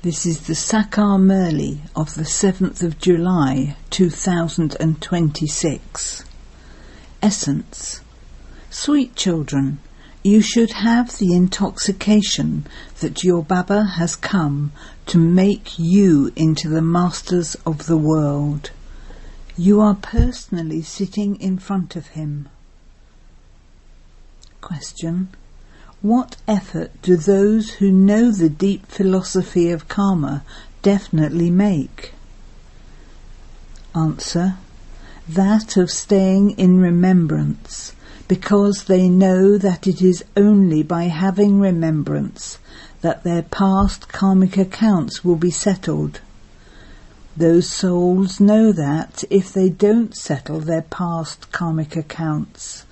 This is the English Murli of the 7th of July 2026. Essence. Sweet children, you should have the intoxication that your Baba has come to make you into the masters of the world. You are personally sitting in front of him. Question. What effort do those who know the deep philosophy of karma definitely make? Answer. That of staying in remembrance, because they know that it is only by having remembrance that their past karmic accounts will be settled. Those souls know that if they don't settle their past karmic accounts,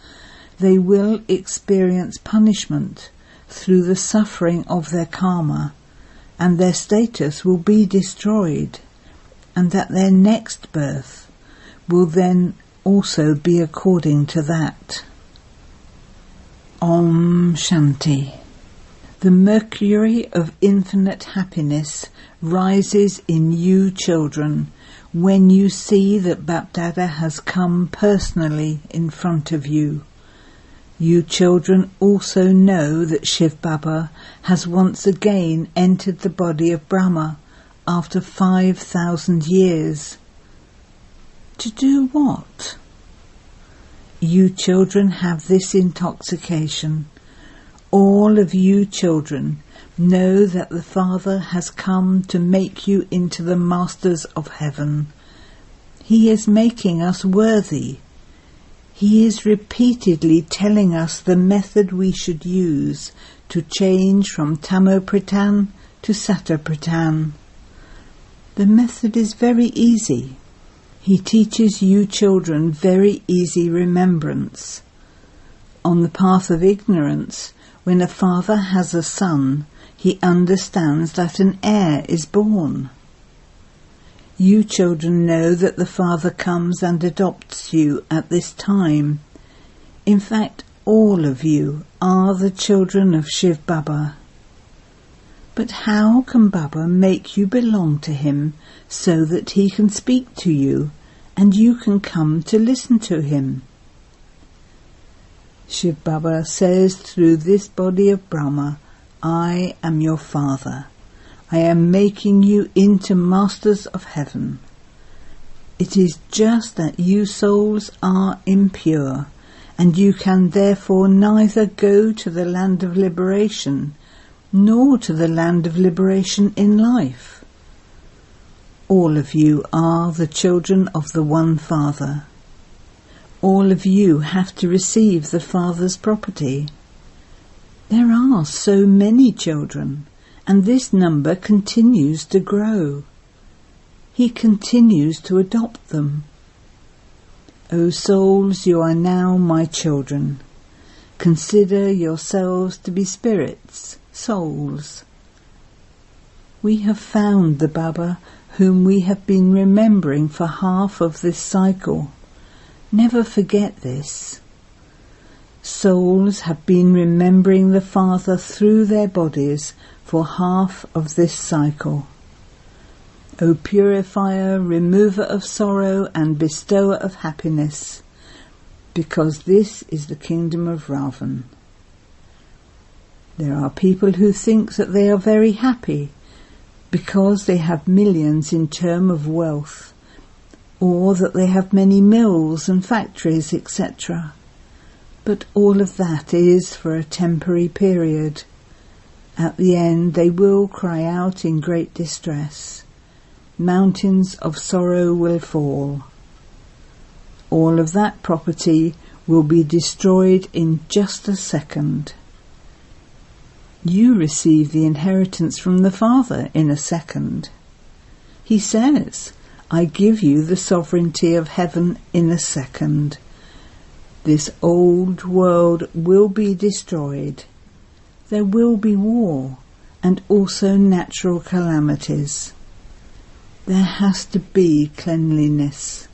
they will experience punishment through the suffering of their karma, and their status will be destroyed, and that their next birth will then also be according to that. Om Shanti. The mercury of infinite happiness rises in you children when you see that Bapdada has come personally in front of you. You children also know that Shiv Baba has once again entered the body of Brahma after 5,000 years. To do what? You children have this intoxication. All of you children know that the Father has come to make you into the masters of heaven. He is making us worthy. He is repeatedly telling us the method we should use to change from Tamopradan to Satopradan. The method is very easy. He teaches you children very easy remembrance. On the path of ignorance, when a father has a son, he understands that an heir is born. You children know that the Father comes and adopts you at this time. In fact, all of you are the children of Shiv Baba. But how can Baba make you belong to him so that he can speak to you and you can come to listen to him? Shiv Baba says through this body of Brahma, I am your Father. I am making you into masters of heaven. It is just that you souls are impure, and you can therefore neither go to the land of liberation, nor to the land of liberation in life. All of you are the children of the one Father. All of you have to receive the Father's property. There are so many children, and this number continues to grow. He continues to adopt them. O souls, you are now my children. Consider yourselves to be spirits, souls. We have found the Baba whom we have been remembering for half of this cycle. Never forget this. Souls have been remembering the Father through their bodies for half of this cycle. O purifier, remover of sorrow and bestower of happiness, because this is the kingdom of Ravan. There are people who think that they are very happy because they have millions in terms of wealth, or that they have many mills and factories, etc. But all of that is for a temporary period. At the end they will cry out in great distress. Mountains of sorrow will fall. All of that property will be destroyed in just a second. You receive the inheritance from the Father in a second. He says, I give you the sovereignty of heaven in a second. This old world will be destroyed. There will be war and also natural calamities. There has to be cleanliness.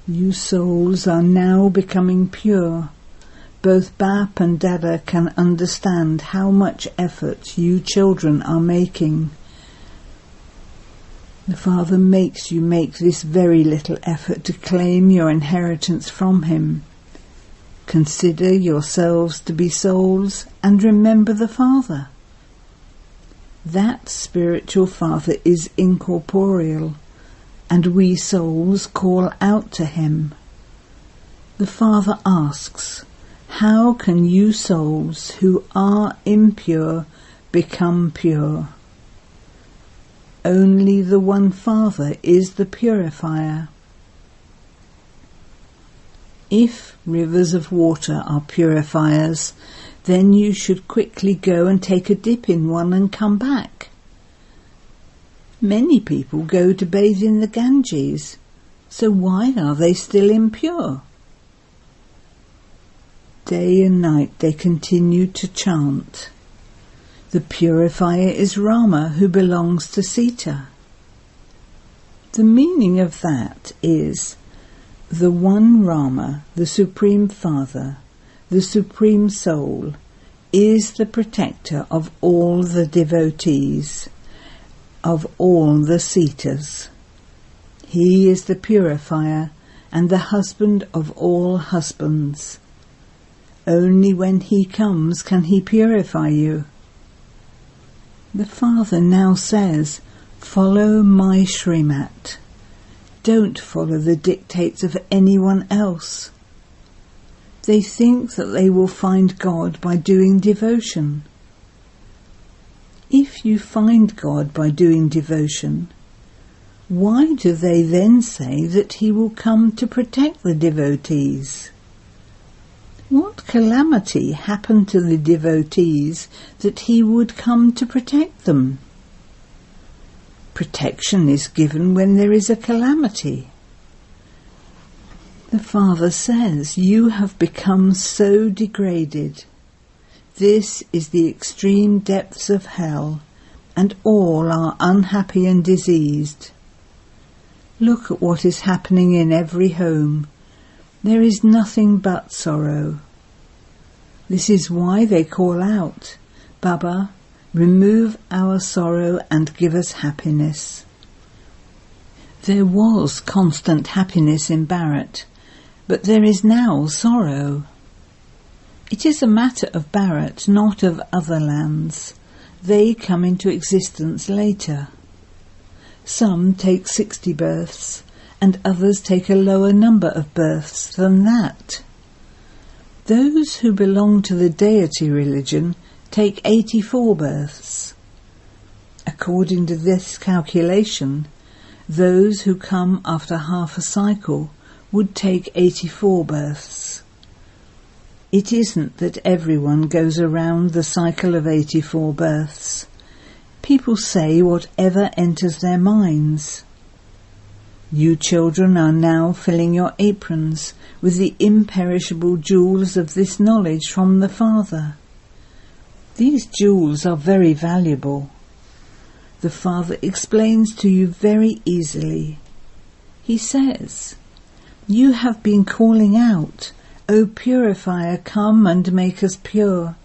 You souls are now becoming pure. Both Bap and Dada can understand how much effort you children are making. The Father makes you make this very little effort to claim your inheritance from him. Consider yourselves to be souls and remember the Father. That spiritual Father is incorporeal, and we souls call out to him. The Father asks, how can you souls who are impure become pure? Only the one Father is the purifier. If rivers of water are purifiers, then you should quickly go and take a dip in one and come back. Many people go to bathe in the Ganges, so why are they still impure? Day and night they continue to chant. The purifier is Rama, who belongs to Sita. The meaning of that is the one Rama, the Supreme Father, the Supreme Soul, is the protector of all the devotees, of all the Sitas. He is the purifier and the husband of all husbands. Only when he comes can he purify you. The Father now says, follow my Srimat. Don't follow the dictates of anyone else. They think that they will find God by doing devotion. If you find God by doing devotion, why do they then say that he will come to protect the devotees? What calamity happened to the devotees that he would come to protect them? Protection is given when there is a calamity. The Father says, you have become so degraded. This is the extreme depths of hell, and all are unhappy and diseased. Look at what is happening in every home. There is nothing but sorrow. This is why they call out, Baba, remove our sorrow and give us happiness. There was constant happiness in Bharat, but there is now sorrow. It is a matter of Bharat, not of other lands. They come into existence later. Some take 60 births, and others take a lower number of births than that. Those who belong to the deity religion take 84 births. According to this calculation, those who come after half a cycle would take 84 births. It isn't that everyone goes around the cycle of 84 births. People say whatever enters their minds. You children are now filling your aprons with the imperishable jewels of this knowledge from the Father. These jewels are very valuable. The Father explains to you very easily. He says, you have been calling out, O purifier, come and make us pure.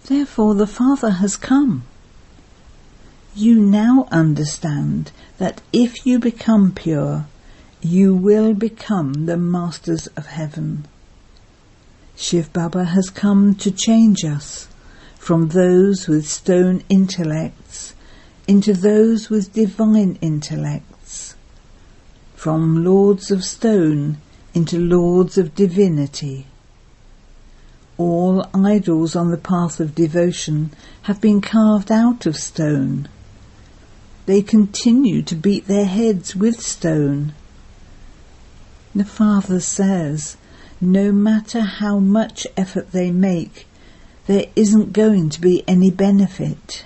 Therefore the Father has come. You now understand that if you become pure, you will become the masters of heaven. Shiv Baba has come to change us from those with stone intellects into those with divine intellects, from lords of stone into lords of divinity. All idols on the path of devotion have been carved out of stone. They continue to beat their heads with stone. The Father says, no matter how much effort they make, there isn't going to be any benefit.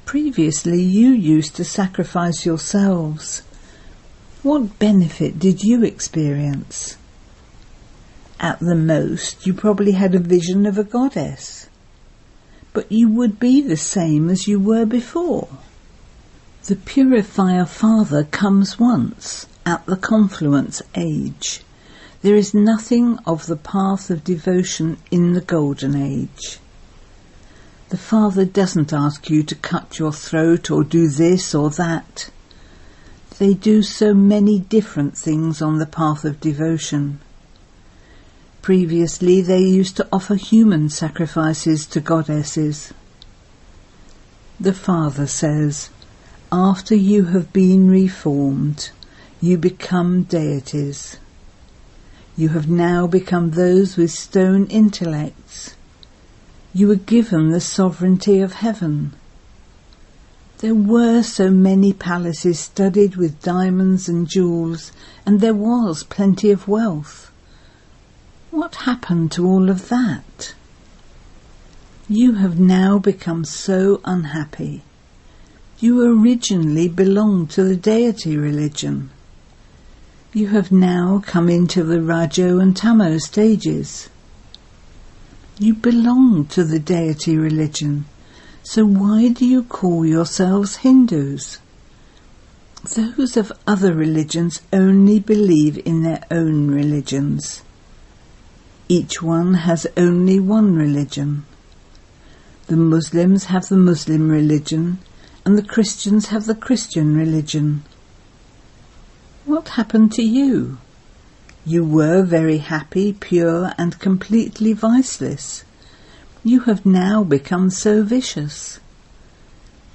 Previously you used to sacrifice yourselves. What benefit did you experience? At the most, you probably had a vision of a goddess. But you would be the same as you were before. The purifier Father comes once, at the confluence age. There is nothing of the path of devotion in the golden age. The Father doesn't ask you to cut your throat or do this or that. They do so many different things on the path of devotion. Previously, they used to offer human sacrifices to goddesses. The Father says, after you have been reformed, you become deities. You have now become those with stone intellects. You were given the sovereignty of heaven. There were so many palaces studded with diamonds and jewels, and there was plenty of wealth. What happened to all of that? You have now become so unhappy. You originally belonged to the deity religion. You have now come into the Rajo and Tamo stages. You belong to the deity religion, so why do you call yourselves Hindus? Those of other religions only believe in their own religions. Each one has only one religion. The Muslims have the Muslim religion, and the Christians have the Christian religion. What happened to you? You were very happy, pure, and completely viceless. You have now become so vicious.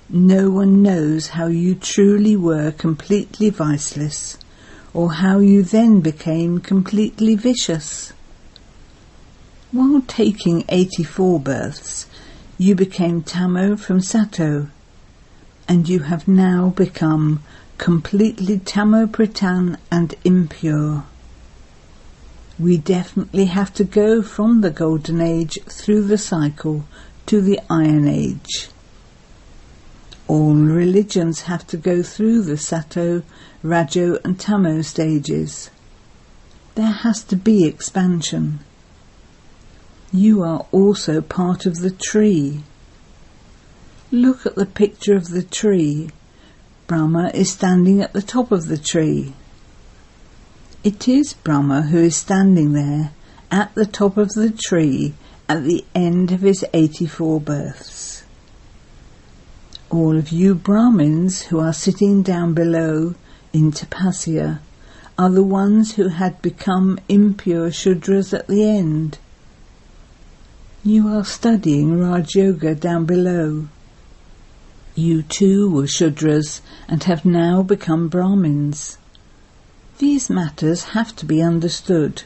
No one knows how you truly were completely viceless, or how you then became completely vicious. While taking 84 births, you became Tamo from Sato, and you have now become completely Tamo-Pradhan and impure. We definitely have to go from the Golden Age through the cycle to the Iron Age. All religions have to go through the Sato, Rajo and Tamo stages. There has to be expansion. You are also part of the tree. Look at the picture of the tree. Brahma is standing at the top of the tree. It is Brahma who is standing there at the top of the tree at the end of his 84 births. All of you Brahmins who are sitting down below in Tapasya are the ones who had become impure Shudras at the end. You are studying Raj Yoga down below. You too were Shudras and have now become Brahmins. These matters have to be understood.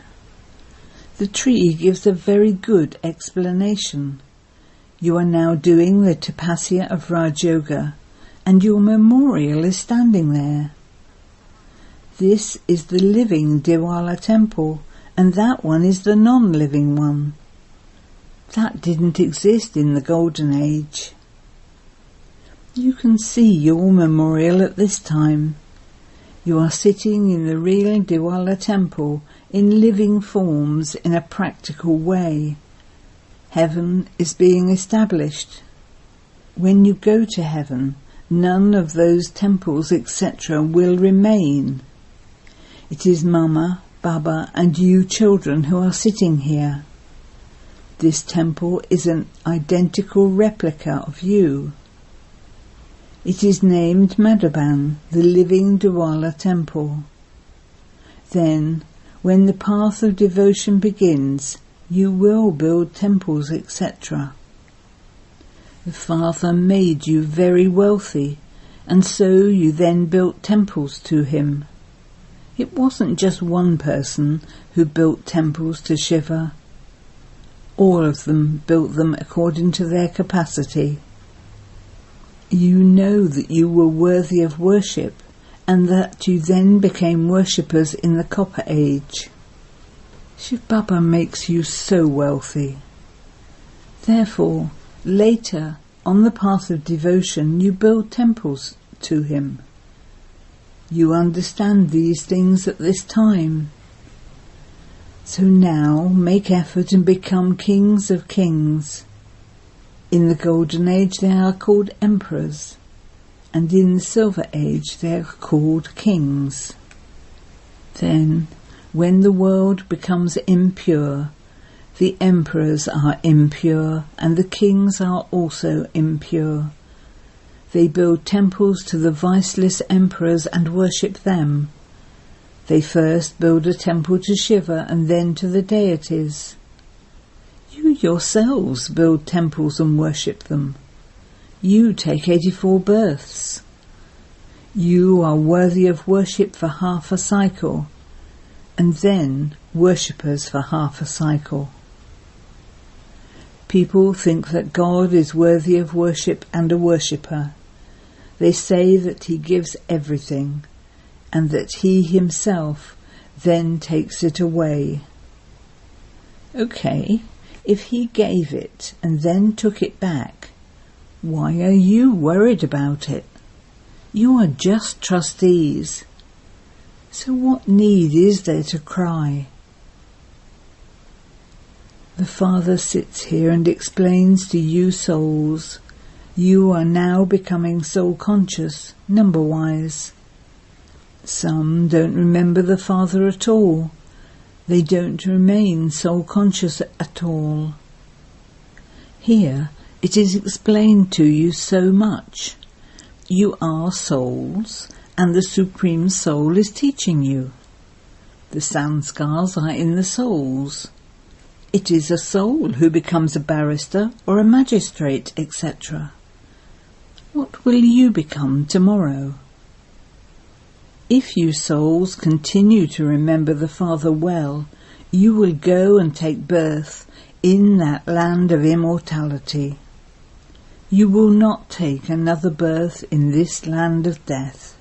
The tree gives a very good explanation. You are now doing the Tapasya of Raj Yoga, and your memorial is standing there. This is the living Diwala temple, and that one is the non-living one. That didn't exist in the Golden Age. You can see your memorial at this time. You are sitting in the real Diwala temple in living forms in a practical way. Heaven is being established. When you go to heaven, none of those temples, etc. will remain. It is Mama, Baba and you children who are sitting here. This temple is an identical replica of you. It is named Madhaban, the living Diwala temple. Then, when the path of devotion begins, you will build temples, etc. The Father made you very wealthy, and so you then built temples to him. It wasn't just one person who built temples to Shiva. All of them built them according to their capacity. You know that you were worthy of worship, and that you then became worshippers in the Copper Age. Shiv Baba makes you so wealthy. Therefore, later, on the path of devotion, you build temples to him. You understand these things at this time. So now make effort and become kings of kings. In the Golden Age they are called emperors, and in the Silver Age they are called kings. Then, when the world becomes impure, The emperors are impure, and the kings are also impure. They build temples to the viceless emperors and worship them. They first build a temple to Shiva and then to the deities. You yourselves build temples and worship them. You take 84 births. You are worthy of worship for half a cycle, and then worshippers for half a cycle. People think that God is worthy of worship and a worshipper. They say that he gives everything, and that he himself then takes it away. Okay, if he gave it and then took it back, why are you worried about it? You are just trustees. So what need is there to cry? The Father sits here and explains to you souls, you are now becoming soul conscious, number-wise. Some don't remember the Father at all. They don't remain soul conscious at all. Here it is explained to you so much. You are souls, and the Supreme Soul is teaching you. The sanskars are in the souls. It is a soul who becomes a barrister or a magistrate, etc. What will you become tomorrow? If you souls continue to remember the Father well, you will go and take birth in that land of immortality. You will not take another birth in this land of death.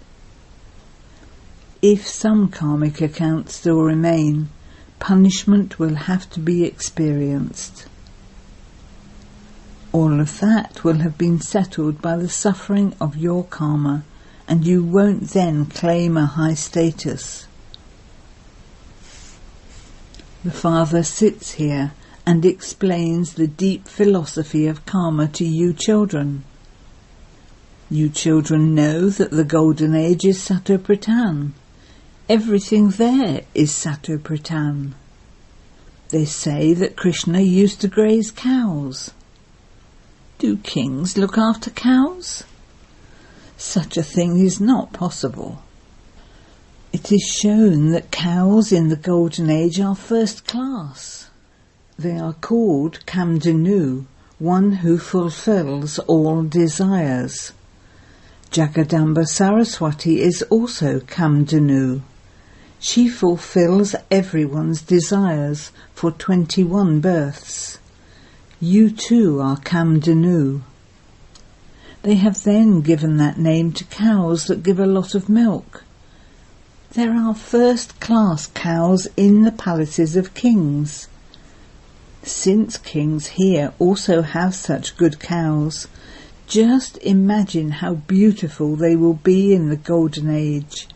If some karmic accounts still remain, punishment will have to be experienced. All of that will have been settled by the suffering of your karma, and you won't then claim a high status. The Father sits here and explains the deep philosophy of karma to you children. You children know that the Golden Age is Sato-Pradhan. Everything there is Sato-Pradhan. They say that Krishna used to graze cows. Do kings look after cows? Such a thing is not possible. It is shown that cows in the Golden Age are first class. They are called Kamdanu, one who fulfills all desires. Jagadamba Saraswati is also Kamdanu. She fulfills everyone's desires for 21 births. You too are Kamdanu. They have then given that name to cows that give a lot of milk. There are first-class cows in the palaces of kings. Since kings here also have such good cows, just imagine how beautiful they will be in the Golden Age.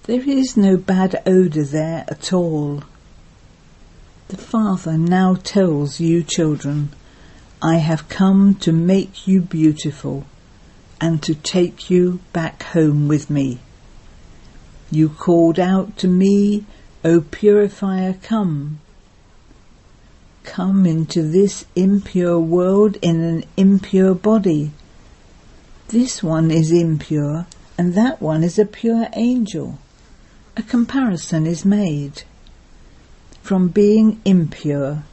There is no bad odour there at all. The Father now tells you children, I have come to make you beautiful and to take you back home with me. You called out to me, O purifier, come. Come into this impure world in an impure body. This one is impure and that one is a pure angel. A comparison is made. From being impure,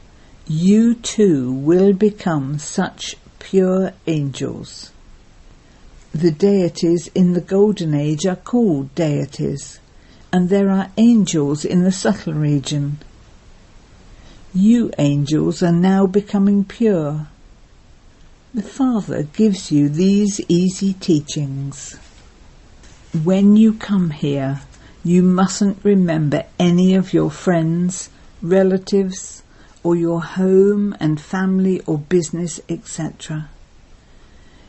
you too will become such pure angels. The deities in the Golden Age are called deities, and there are angels in the subtle region. You angels are now becoming pure. The Father gives you these easy teachings. When you come here, you mustn't remember any of your friends, relatives, or your home and family or business, etc.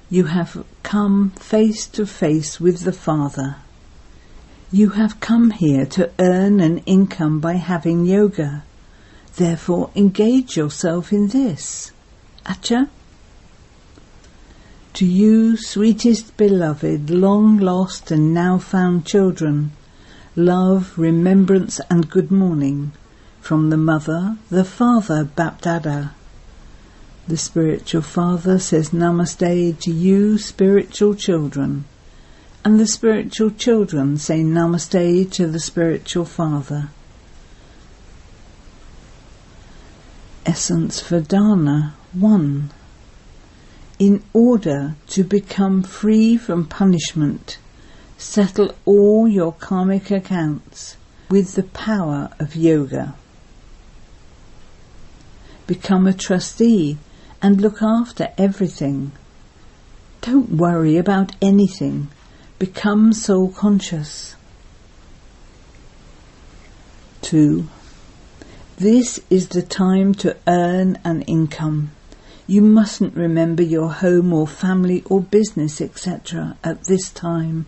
You have come face to face with the Father. You have come here to earn an income by having yoga. Therefore, engage yourself in this. Acha? To you, sweetest beloved, long lost and now found children, love, remembrance and good morning. from the mother, the father, Bapdada. The spiritual father says Namaste to you spiritual children, and the spiritual children say Namaste to the spiritual father. Essence for Dharna 1. In order to become free from punishment, settle all your karmic accounts with the power of yoga. Become a trustee and look after everything. Don't worry about anything. Become soul conscious. 2. This is the time to earn an income. You mustn't remember your home or family or business, etc. at this time.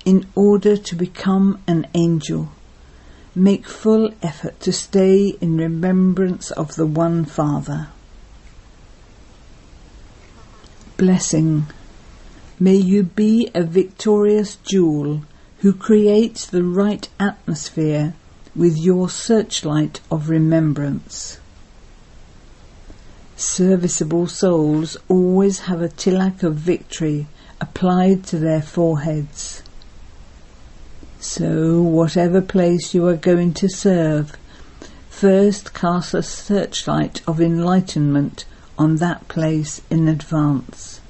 In order to become an angel, make full effort to stay in remembrance of the One Father. Blessing. May you be a victorious jewel who creates the right atmosphere with your searchlight of remembrance. Serviceable souls always have a tilak of victory applied to their foreheads. So, whatever place you are going to serve, first cast a searchlight of enlightenment on that place in advance.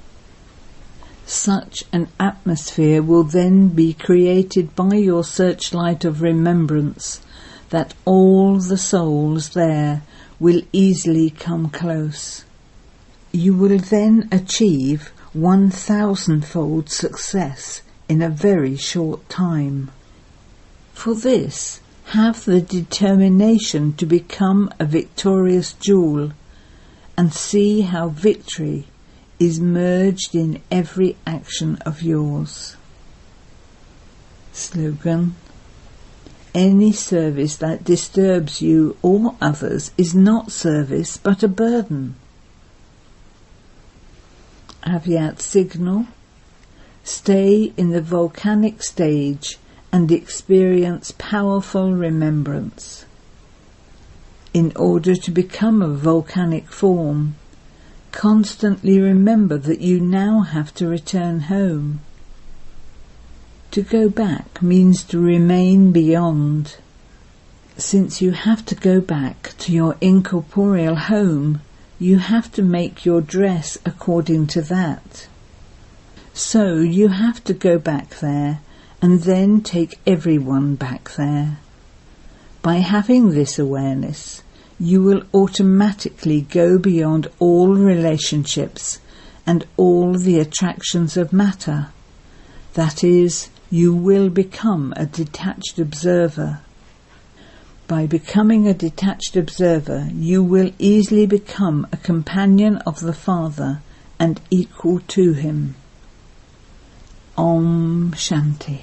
Such an atmosphere will then be created by your searchlight of remembrance that all the souls there will easily come close. You will then achieve 1,000-fold success in a very short time. For this, have the determination to become a victorious jewel and see how victory is merged in every action of yours. Slogan. Any service that disturbs you or others is not service but a burden. Avyat signal. Stay in the volcanic stage and experience powerful remembrance. In order to become a volcanic form, constantly remember that you now have to return home. To go back means to remain beyond. Since you have to go back to your incorporeal home, you have to make your dress according to that. So you have to go back there and then take everyone back there. By having this awareness, you will automatically go beyond all relationships and all the attractions of matter. That is, you will become a detached observer. By becoming a detached observer, you will easily become a companion of the Father and equal to him. Om Shanti.